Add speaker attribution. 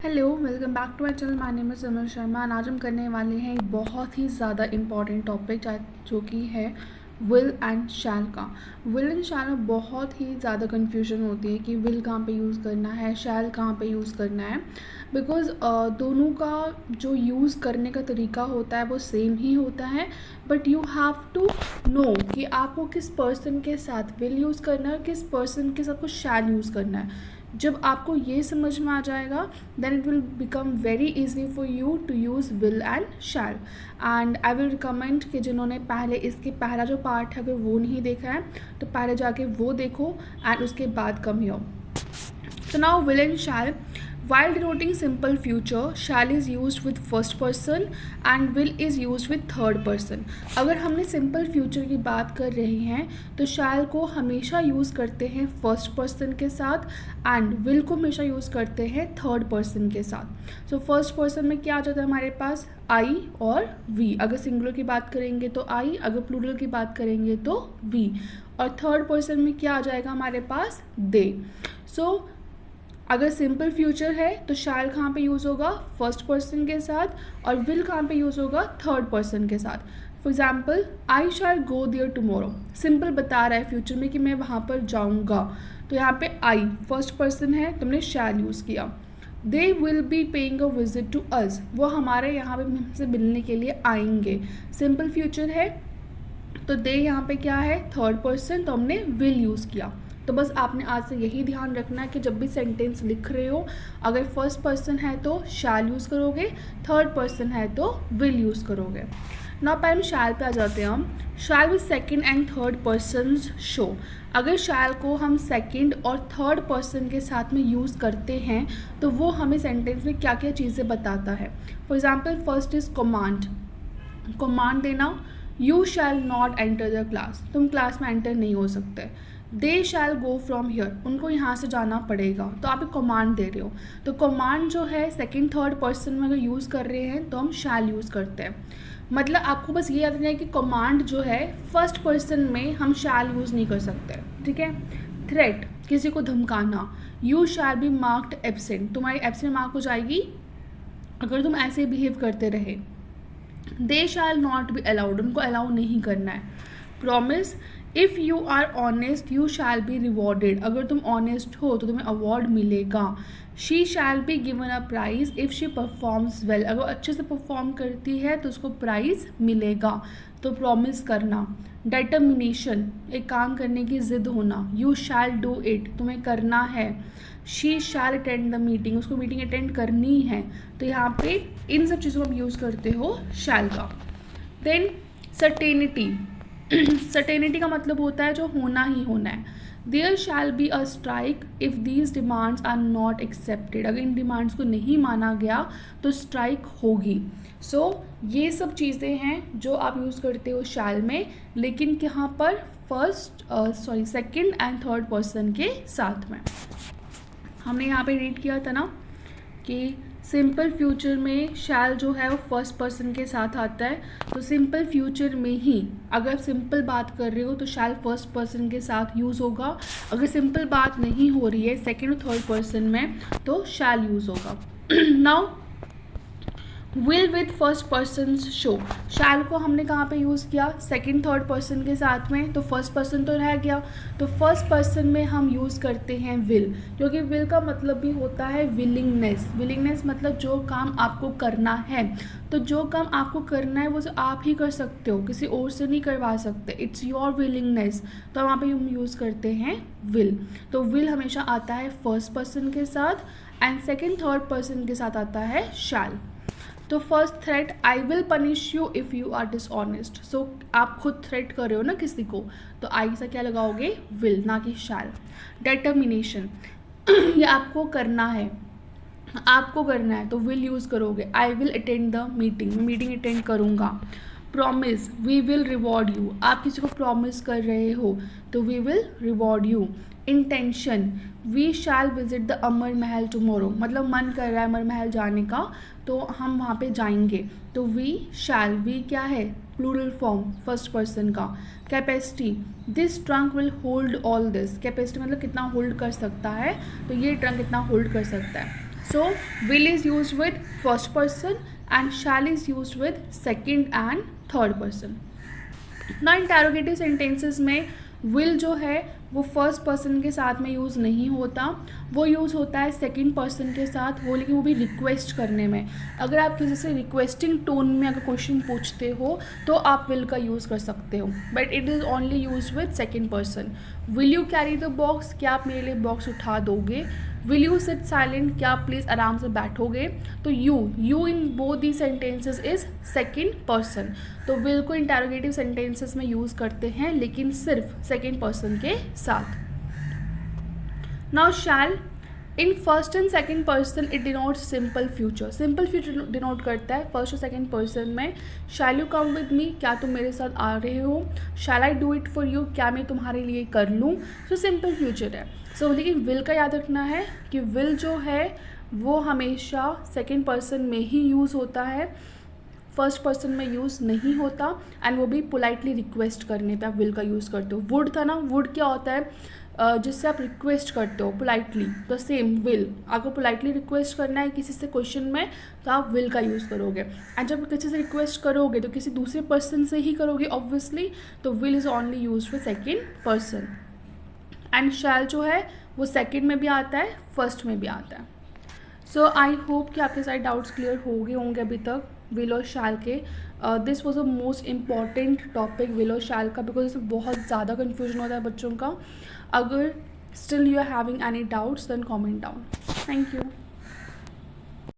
Speaker 1: Hello, welcome back to my channel. My name is Samar Sharma और आज हम करने वाले हैं एक बहुत ही ज़्यादा इम्पॉर्टेंट टॉपिक जो कि है विल एंड शैल का। विल एंड शैल में बहुत ही ज़्यादा कन्फ्यूजन होती है कि विल कहाँ पे यूज़ करना है, शैल कहाँ पे यूज़ करना है। बिकॉज़ दोनों का जो यूज़ करने का तरीका होता है वो सेम ही होता है, but you have to know कि आपको किस पर्सन के साथ विल यूज़ करना है और किस पर्सन के साथ को शैल यूज़ करना है। जब आपको ये समझ में आ जाएगा then it will become very easy for you to use will and shall. And I will recommend कि जिन्होंने पहले इसके पहला जो पार्ट है अगर वो नहीं देखा है तो पहले जाके वो देखो एंड उसके बाद come here. So now will and shall. While denoting simple future, shall is used with first person and will is used with third person. अगर हमने simple future की बात कर रहे हैं तो shall को हमेशा यूज़ करते हैं first person के साथ and will को हमेशा यूज़ करते हैं third person के साथ। So first person में क्या आ जाता है हमारे पास I और we। अगर सिंगुलर की बात करेंगे तो I, अगर प्लूरल की बात करेंगे तो we, और थर्ड पर्सन में क्या आ जाएगा हमारे पास they। So अगर सिंपल फ्यूचर है तो शैल कहाँ पे यूज़ होगा फर्स्ट पर्सन के साथ और विल कहाँ पे यूज़ होगा थर्ड पर्सन के साथ। For example I shall go there tomorrow, simple बता रहा है फ्यूचर में कि मैं वहाँ पर जाऊँगा, तो यहाँ पे आई फर्स्ट पर्सन है, तुमने शैल यूज़ किया। They will be paying a visit to us, वो हमारे यहाँ पे हमसे मिलने के लिए आएंगे, सिंपल फ्यूचर है तो दे यहाँ पे क्या है थर्ड पर्सन, तो हमने विल यूज़ किया। तो बस आपने आज से यही ध्यान रखना है कि जब भी सेंटेंस लिख रहे हो अगर फर्स्ट पर्सन है तो शैल यूज़ करोगे, थर्ड पर्सन है तो विल यूज़ करोगे। ना पहले हम शैल पे आ जाते हैं। हम shall with second and third person show. अगर शैल को हम सेकंड और थर्ड पर्सन के साथ में यूज़ करते हैं तो वो हमें सेंटेंस में क्या क्या चीज़ें बताता है। For example first is command, command देना, you shall not enter the class, तुम क्लास में एंटर नहीं हो सकते। दे शैल गो फ्रॉम हियर, उनको यहाँ से जाना पड़ेगा, तो आप एक कमांड दे रहे हो। तो कमांड जो है सेकंड थर्ड पर्सन में अगर यूज़ कर रहे हैं तो हम शैल यूज़ करते हैं। मतलब आपको बस ये याद रखना है कि कमांड जो है फर्स्ट पर्सन में हम शैल यूज़ नहीं कर सकते, ठीक है। थ्रेट, किसी को धमकाना, you shall be marked absent, तुम्हारी एब्सेंट मार्क हो जाएगी अगर तुम ऐसे बिहेव करते रहे। They shall not be allowed, उनको अलाउ नहीं करना है। Promise, if you are honest you shall be rewarded, अगर तुम ऑनेस्ट हो तो तुम्हें अवार्ड मिलेगा। She shall be given a prize if she performs well, अगर अच्छे से परफॉर्म करती है तो उसको प्राइज़ मिलेगा, तो प्रॉमिस करना। डिटर्मिनेशन, एक काम करने की ज़िद होना, यू शैल डू इट, तुम्हें करना है। She shall attend the meeting, उसको मीटिंग अटेंड करनी है, तो यहाँ पे इन सब चीज़ों को आप यूज़ करते हो शैल का। देन सर्टेनिटी, सर्टेनिटी का मतलब होता है जो होना ही होना है। There shall be a strike if these demands are not accepted, अगर इन डिमांड्स को नहीं माना गया तो स्ट्राइक होगी। सो ये सब चीज़ें हैं जो आप यूज़ करते हो शैल में, लेकिन यहाँ पर सेकंड एंड थर्ड पर्सन के साथ में। हमने यहाँ पे रीड किया था ना कि सिंपल फ्यूचर में शैल जो है वो फर्स्ट पर्सन के साथ आता है, तो सिंपल फ्यूचर में ही अगर आप सिंपल बात कर रहे हो तो शैल फर्स्ट पर्सन के साथ यूज़ होगा, अगर सिंपल बात नहीं हो रही है सेकंड और थर्ड पर्सन में तो शैल यूज़ होगा। Now will with first person show, shall को हमने कहाँ पे यूज़ किया सेकंड थर्ड पर्सन के साथ में, तो फर्स्ट पर्सन तो रह गया, तो फर्स्ट पर्सन में हम यूज़ करते हैं विल, क्योंकि विल का मतलब भी होता है विलिंगनेस। विलिंगनेस मतलब जो काम आपको करना है, तो जो काम आपको करना है वो आप ही कर सकते हो, किसी और से नहीं करवा सकते, इट्स योर विलिंगनेस, तो वहाँ पे हम यूज़ करते हैं विल। तो विल हमेशा आता है फर्स्ट पर्सन के साथ एंड सेकेंड थर्ड पर्सन के साथ आता है शैल। तो first threat, I will punish you if you are dishonest, so आप खुद थ्रेट कर रहे हो ना किसी को, तो आई से क्या लगाओगे विल, ना कि शैल। डिटर्मिनेशन, ये आपको करना है, आपको करना है तो विल यूज़ करोगे, I will attend the meeting, मैं मीटिंग अटेंड करूँगा। Promise, we will reward you, आप किसी को प्रॉमिस कर रहे हो तो we will reward you. Intention, we shall visit the Amar Mahal tomorrow, मतलब मन कर रहा है अमर महल जाने का तो हम वहाँ पे जाएंगे, तो वी शैल, वी क्या है प्लूरल फॉर्म फर्स्ट पर्सन का। Capacity, this trunk will hold all this, capacity मतलब कितना होल्ड कर सकता है, तो ये ट्रंक इतना होल्ड कर सकता है। So will is used with first person and shall is used with second and third person. ना इंटेरोगेटिव सेंटेंसेस में विल जो है वो फर्स्ट पर्सन के साथ में यूज़ नहीं होता, वो यूज़ होता है सेकंड पर्सन के साथ, वो लेकिन वो भी रिक्वेस्ट करने में। अगर आप किसी से रिक्वेस्टिंग टोन में अगर क्वेश्चन पूछते हो तो आप विल का यूज़ कर सकते हो, but it is only use with second person. Will you carry the box, क्या आप मेरे लिए बॉक्स उठा दोगे। विल यू सिट साइलेंट, क्या आप प्लीज़ आराम से बैठोगे। तो you in both the sentences is second person. तो विल को इंटेरोगेटिव सेंटेंसेस में यूज़ करते हैं लेकिन सिर्फ सेकेंड पर्सन के साथ। Now shall in first and second person it denotes simple future. Simple future denote करता है फर्स्ट और सेकेंड पर्सन में। Shall you come with me, क्या तुम मेरे साथ आ रहे हो। Shall I do it for you, क्या मैं तुम्हारे लिए कर लूँ। तो सिंपल फ्यूचर है। सो लेकिन विल का याद रखना है कि विल जो है वो हमेशा सेकेंड पर्सन में ही यूज़ होता है, फर्स्ट पर्सन में यूज़ नहीं होता, एंड वो भी पोलाइटली रिक्वेस्ट करने पे आप विल का यूज़ करते हो। वुड था ना, वुड क्या होता है जिससे आप रिक्वेस्ट करते हो पोलाइटली, तो सेम विल, आपको पोलाइटली रिक्वेस्ट करना है किसी से क्वेश्चन में तो आप विल का यूज़ करोगे। एंड जब किसी से रिक्वेस्ट करोगे तो किसी दूसरे पर्सन से ही करोगे ऑब्वियसली, तो will is only use for second person. And shall जो है वो सेकेंड में भी आता है, फर्स्ट में भी आता है। सो आई होप कि आपके सारे डाउट्स क्लियर हो गए होंगे अभी तक विल और शैल के। This was a most important topic will और शैल का, बिकॉज इसमें बहुत ज़्यादा कन्फ्यूजन होता है बच्चों का। अगर still you are having any doubts then comment down. Thank you.